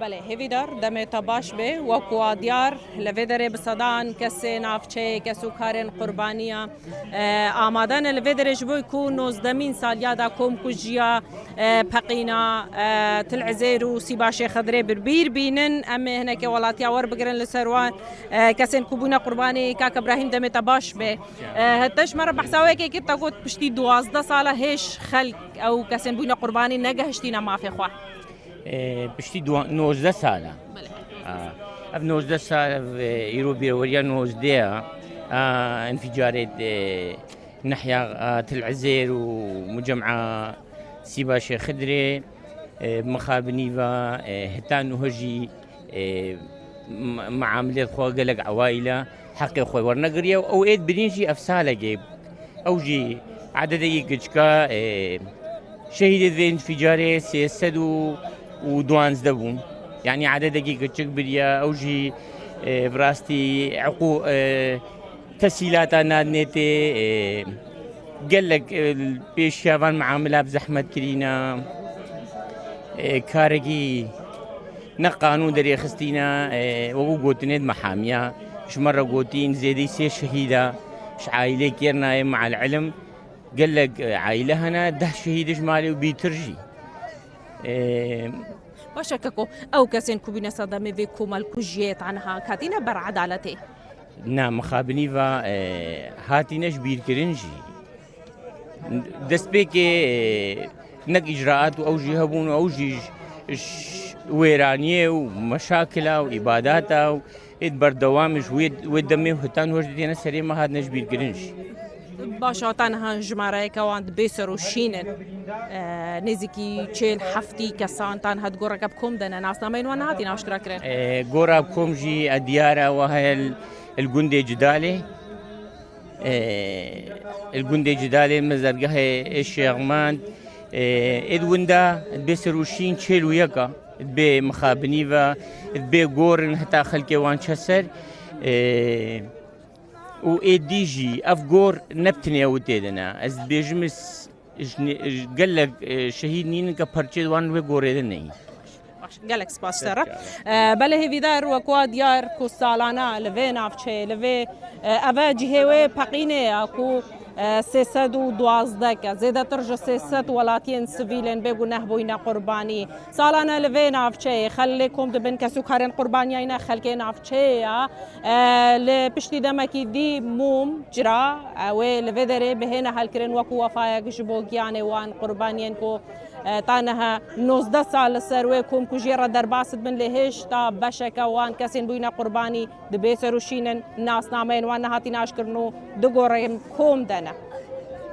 بله هیویدار دم تباش به وکوا دیار لودر بصدان کسی نافچه کسو کارن قربانیا آمادن لودر جبوی کو 19 سال یادا کوم کجیا پقینا تلعزیر و سیباش خضره بربیر بینن ام هناك ولاتیا ور بگرن لسروان کسین کوبونا قربانی کاک ابراهیم دم تباش به هتش مره بحثاوی که کتا گوت پشتی 12 ساله هیچ خلق او کسین بونا قربانی نگهشتینا مافی خوا پشتی 19 ساله اف 19 سال يرو بيوريا 19 انفجارات ناحية تل عزير ومجمعة سيباش خضري مخابنيفا هتان هجي معاملات خوا قلق عوائلة حقي خوا ورنقريا او ايد برينجي افسالة جيب او جي عدد يقجكا شهيد ذي انفجاري سيسدو ودوانز دبون يعني عدد دقيقة بريا أو جي براستي عقو تسهيلات نادنيتي قال لك بيش شافان معاملة بزحمة كرينا كارجي نقانون دري خستينا وقو قوتنيد محامية مش مرة قوتين زيدي سي شهيدة مش عائلة كيرنا مع العلم قال لك عائلة هنا ده شهيد جمالي وبيترجي باشككو او كسين كوبينا صدمي في كومال كوجيت عنها كاتينا بر عدالتي نعم مخابنيفا هاتينش بير كرنجي دسبيكي نك اجراءات او جي هبون او جي ويرانيه ومشاكلها واباداتها ويد بردوامش ويد دمي وهتان وجدينا سريما هاد نجبير كرنجي باشا تنها جماره كواند بيسر وشينن نزيكي تشيل حفتي كسان تنها تقول ركب كوم دنا ناس نامين وانا هاتي ناشترا كرين قرب كوم جي الديارة وهي الجندي جدالي الجندي جدالي مزرقه الشيغمان ادوندا بيسر وشين تشيل وياكا بي مخابنيفا بي قورن حتى خلكي وان شسر و ايديجي افغور نبتني اوتيدنا از بيجمس قال لك شهيد نين كبرتشي وان وغوريدني قالك سباستر بله هيفيدار وكوا ديار كو سالانا لفي نافچه لفي اوا جهوي پقينه اكو 312 که زیاده تر 300 ولاتین سویلن بگو نه بوینا قربانی سالانه لوی نافچه خلکم دبن کسو کارن قربانی اینا خلک نافچه لپشتی دمکی دی موم جرا و لوی دره بهنه حل کرن وکو وفای جبوگیان وان قربانیان کو تانها 19 سال سروي كوم كجيرا درباسد من لهش تا بشكا وان كسين بوينا قرباني دبيسر وشينن ناس نامين وانا هاتي ناشكرنو دقوريم كوم دنا